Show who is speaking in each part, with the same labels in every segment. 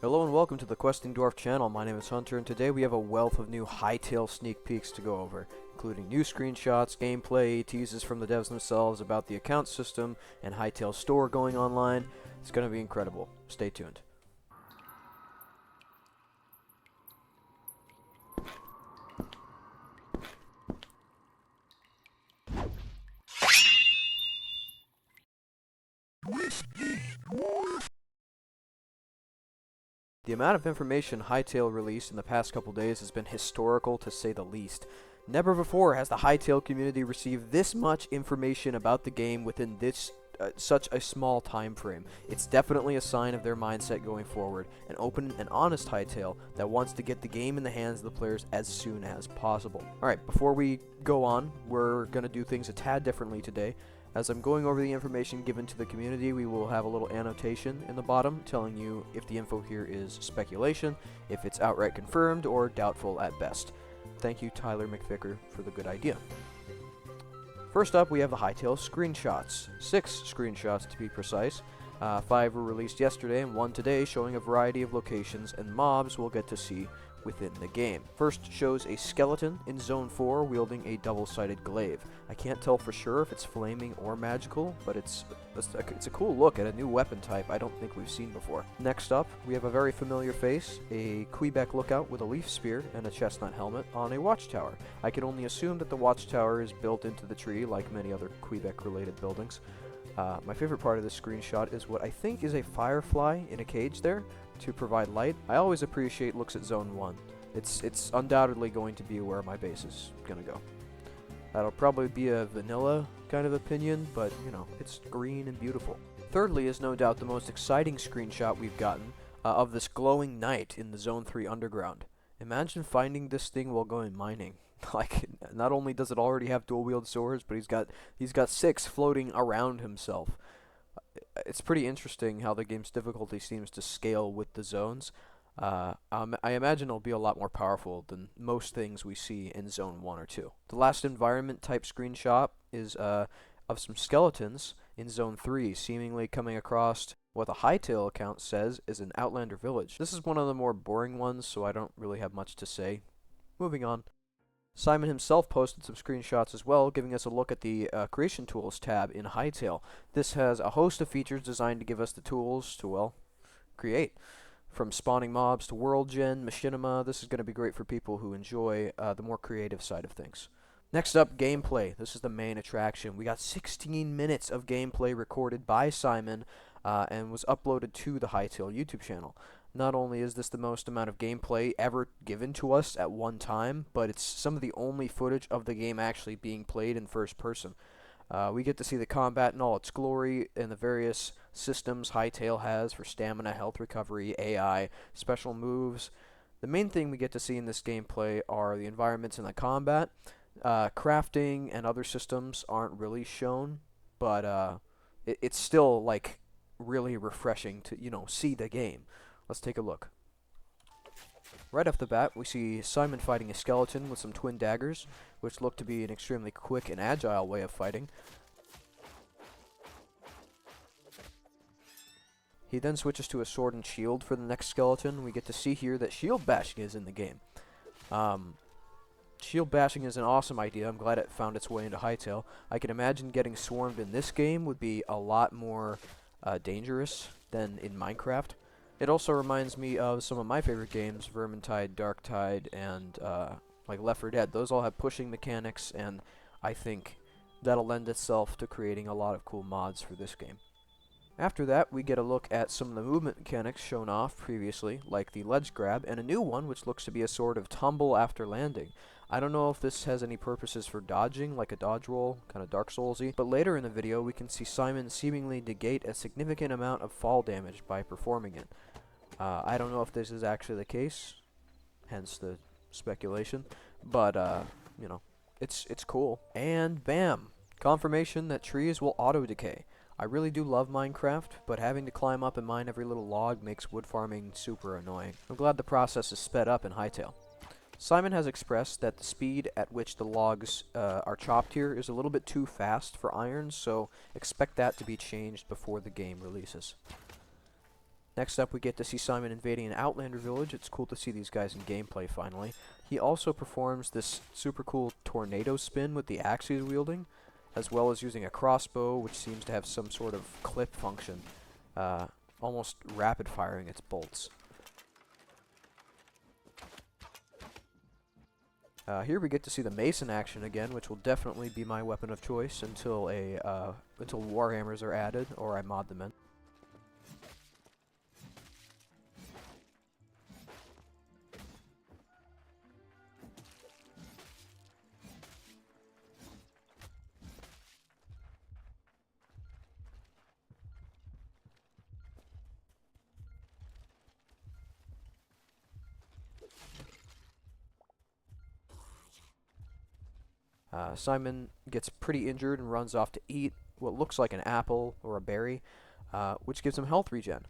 Speaker 1: Hello and welcome to the Questing Dwarf channel. My name is Hunter, and today we have a wealth of new Hytale sneak peeks to go over, including new screenshots, gameplay, teases from the devs themselves about the account system, and Hytale's store going online. It's going to be incredible. Stay tuned. The amount of information Hytale released in the past couple days has been historical, to say the least. Never before has the Hytale community received this much information about the game within such a small time frame. It's definitely a sign of their mindset going forward, an open and honest Hytale that wants to get the game in the hands of the players as soon as possible. Alright, before we go on, we're going to do things a tad differently today. As I'm going over the information given to the community, we will have a little annotation in the bottom telling you if the info here is speculation, if it's outright confirmed, or doubtful at best. Thank you, Tyler McVicker, for the good idea. First up, we have the Hytale screenshots. 6 screenshots to be precise. 5 were released yesterday and 1 today, showing a variety of locations and mobs we'll get to see within the game. First shows a skeleton in Zone 4 wielding a double-sided glaive. I can't tell for sure if it's flaming or magical, but it's a cool look at a new weapon type I don't think we've seen before. Next up, we have a very familiar face, a Quebec lookout with a leaf spear and a chestnut helmet on a watchtower. I can only assume that the watchtower is built into the tree like many other Quebec-related buildings. My favorite part of this screenshot is what I think is a firefly in a cage there to provide light. I always appreciate looks at Zone 1. It's undoubtedly going to be where my base is going to go. That'll probably be a vanilla kind of opinion, but, you know, it's green and beautiful. Thirdly is no doubt the most exciting screenshot we've gotten of this glowing knight in the Zone 3 underground. Imagine finding this thing while going mining. Like, not only does it already have dual-wield swords, but he's got 6 floating around himself. It's pretty interesting how the game's difficulty seems to scale with the zones. I imagine it'll be a lot more powerful than most things we see in Zone 1 or 2. The last environment type screenshot is of some skeletons in Zone 3, seemingly coming across what the Hytale account says is an Outlander village. This is one of the more boring ones, so I don't really have much to say. Moving on. Simon himself posted some screenshots as well, giving us a look at the Creation Tools tab in Hytale. This has a host of features designed to give us the tools to, well, create. From spawning mobs to world gen, machinima, this is going to be great for people who enjoy the more creative side of things. Next up, gameplay. This is the main attraction. We got 16 minutes of gameplay recorded by Simon and was uploaded to the Hytale YouTube channel. Not only is this the most amount of gameplay ever given to us at one time, but it's some of the only footage of the game actually being played in first person. We get to see the combat in all its glory and the various systems Hytale has for stamina, health recovery, AI, special moves. The main thing we get to see in this gameplay are the environments and the combat. Crafting and other systems aren't really shown, but it's still like really refreshing to, you know, see the game. Let's take a look. Right off the bat, we see Simon fighting a skeleton with some twin daggers, which look to be an extremely quick and agile way of fighting. He then switches to a sword and shield for the next skeleton. We get to see here that shield bashing is in the game. Shield bashing is an awesome idea. I'm glad it found its way into Hytale. I can imagine getting swarmed in this game would be a lot more dangerous than in Minecraft. It also reminds me of some of my favorite games, Vermintide, Darktide, and like Left 4 Dead. Those all have pushing mechanics, and I think that'll lend itself to creating a lot of cool mods for this game. After that, we get a look at some of the movement mechanics shown off previously, like the ledge grab, and a new one which looks to be a sort of tumble after landing. I don't know if this has any purposes for dodging, like a dodge roll, kind of Dark Souls-y, but later in the video we can see Simon seemingly negate a significant amount of fall damage by performing it. I don't know if this is actually the case, hence the speculation, but, you know, it's cool. And bam! Confirmation that trees will auto-decay. I really do love Minecraft, but having to climb up and mine every little log makes wood farming super annoying. I'm glad the process is sped up in Hytale. Simon has expressed that the speed at which the logs are chopped here is a little bit too fast for iron, so expect that to be changed before the game releases. Next up, we get to see Simon invading an Outlander village. It's cool to see these guys in gameplay finally. He also performs this super cool tornado spin with the axe he's wielding, as well as using a crossbow, which seems to have some sort of clip function, almost rapid firing its bolts. Here we get to see the mason action again, which will definitely be my weapon of choice until until warhammers are added or I mod them in. Simon gets pretty injured and runs off to eat what looks like an apple or a berry, which gives him health regen.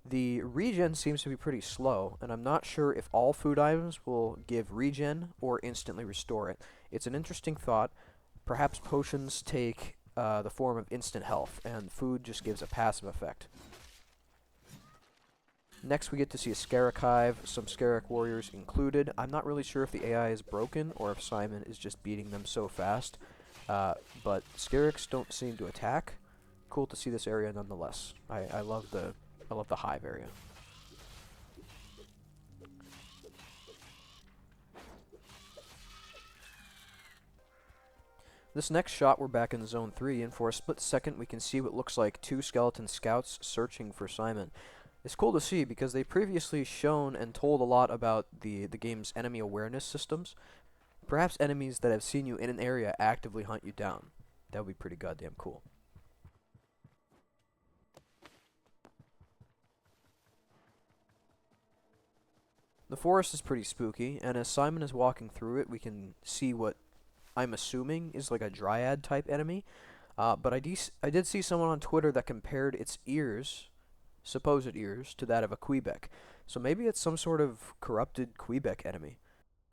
Speaker 1: The regen seems to be pretty slow, and I'm not sure if all food items will give regen or instantly restore it. It's an interesting thought. Perhaps potions take the form of instant health, and food just gives a passive effect. Next we get to see a Scarrick Hive, some Scarrick warriors included. I'm not really sure if the AI is broken or if Simon is just beating them so fast, but Scarricks don't seem to attack. Cool to see this area nonetheless. I love the hive area. This next shot we're back in Zone 3, and for a split second we can see what looks like two skeleton scouts searching for Simon. It's cool to see because they previously shown and told a lot about the game's enemy awareness systems. Perhaps enemies that have seen you in an area actively hunt you down. That would be pretty goddamn cool. The forest is pretty spooky, and as Simon is walking through it, we can see what I'm assuming is like a dryad type enemy. But I did see someone on Twitter that compared its ears, supposed ears, to that of a Quebec. So maybe it's some sort of corrupted Quebec enemy.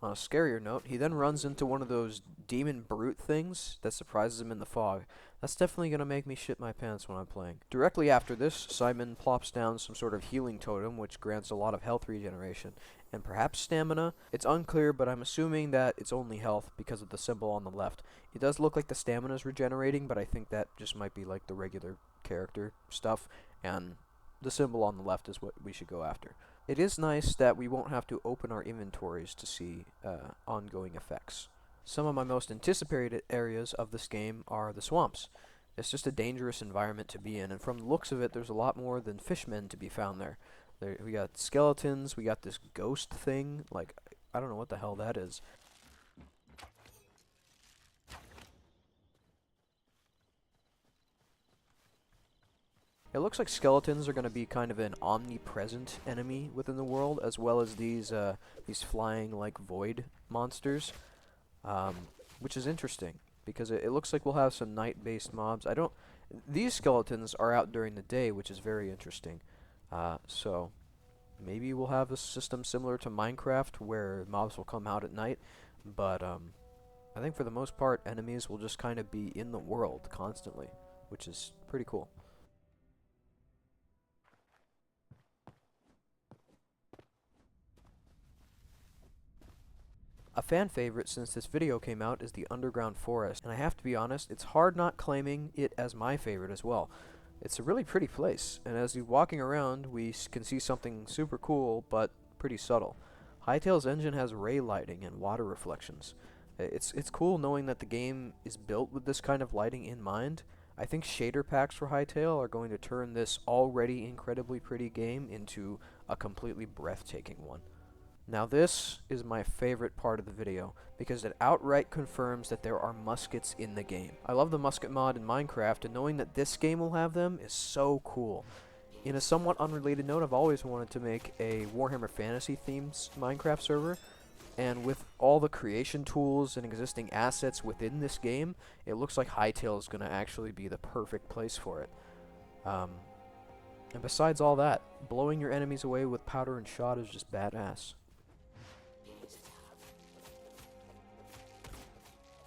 Speaker 1: On a scarier note, he then runs into one of those demon brute things that surprises him in the fog. That's definitely going to make me shit my pants when I'm playing. Directly after this, Simon plops down some sort of healing totem, which grants a lot of health regeneration, and perhaps stamina. It's unclear, but I'm assuming that it's only health because of the symbol on the left. It does look like the stamina is regenerating, but I think that just might be like the regular character stuff, and the symbol on the left is what we should go after. It is nice that we won't have to open our inventories to see ongoing effects. Some of my most anticipated areas of this game are the swamps. It's just a dangerous environment to be in, and from the looks of it, there's a lot more than fishmen to be found there. We got skeletons, we got this ghost thing, like, I don't know what the hell that is. It looks like skeletons are going to be kind of an omnipresent enemy within the world, as well as these flying, like, void monsters, which is interesting, because it looks like we'll have some night-based mobs. These skeletons are out during the day, which is very interesting, so maybe we'll have a system similar to Minecraft, where mobs will come out at night, but, I think for the most part, enemies will just kind of be in the world constantly, which is pretty cool. A fan favorite since this video came out is the underground forest, and I have to be honest, it's hard not claiming it as my favorite as well. It's a really pretty place, and as you're walking around, we can see something super cool, but pretty subtle. Hytale's engine has ray lighting and water reflections. It's cool knowing that the game is built with this kind of lighting in mind. I think shader packs for Hytale are going to turn this already incredibly pretty game into a completely breathtaking one. Now this is my favorite part of the video, because it outright confirms that there are muskets in the game. I love the musket mod in Minecraft, and knowing that this game will have them is so cool. In a somewhat unrelated note, I've always wanted to make a Warhammer Fantasy themed Minecraft server, and with all the creation tools and existing assets within this game, it looks like Hytale is going to actually be the perfect place for it. And besides all that, blowing your enemies away with powder and shot is just badass.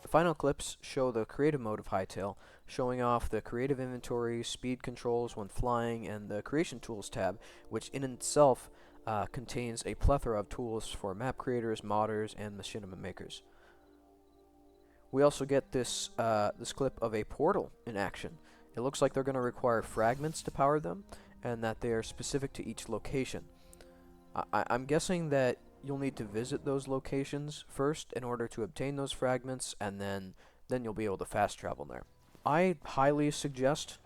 Speaker 1: The final clips show the creative mode of Hytale, showing off the creative inventory, speed controls when flying, and the creation tools tab, which in itself contains a plethora of tools for map creators, modders, and machinima makers. We also get this clip of a portal in action. It looks like they're going to require fragments to power them, and that they are specific to each location. I'm guessing that you'll need to visit those locations first in order to obtain those fragments, and then you'll be able to fast travel there. I highly suggest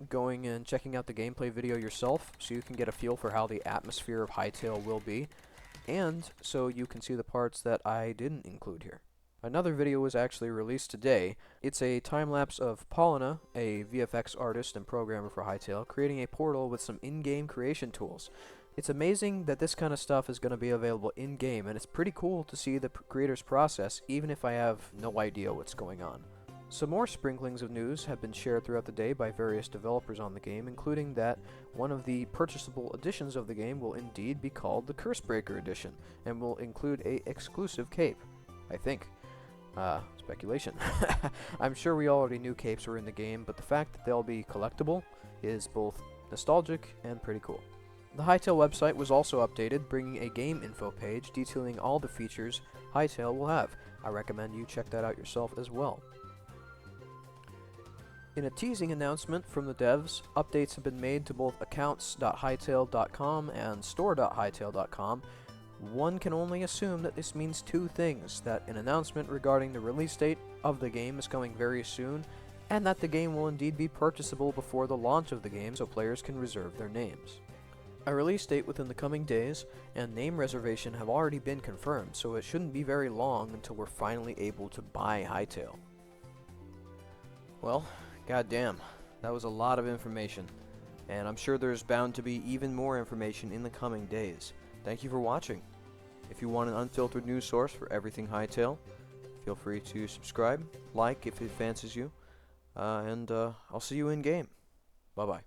Speaker 1: going and checking out the gameplay video yourself so you can get a feel for how the atmosphere of Hytale will be, and so you can see the parts that I didn't include here. Another video was actually released today. It's a time-lapse of Paulina, a VFX artist and programmer for Hytale, creating a portal with some in-game creation tools. It's amazing that this kind of stuff is going to be available in-game, and it's pretty cool to see the creator's process, even if I have no idea what's going on. Some more sprinklings of news have been shared throughout the day by various developers on the game, including that one of the purchasable editions of the game will indeed be called the Cursebreaker Edition, and will include a exclusive cape, I think. Speculation. I'm sure we already knew capes were in the game, but the fact that they'll be collectible is both nostalgic and pretty cool. The Hytale website was also updated, bringing a game info page detailing all the features Hytale will have. I recommend you check that out yourself as well. In a teasing announcement from the devs, updates have been made to both accounts.hytale.com and store.hytale.com. One can only assume that this means two things: that an announcement regarding the release date of the game is coming very soon, and that the game will indeed be purchasable before the launch of the game so players can reserve their names. A release date within the coming days and name reservation have already been confirmed, so it shouldn't be very long until we're finally able to buy Hytale. Well, goddamn, that was a lot of information, and I'm sure there's bound to be even more information in the coming days. Thank you for watching. If you want an unfiltered news source for everything Hytale, feel free to subscribe, like if it fancies you, and I'll see you in game. Bye-bye.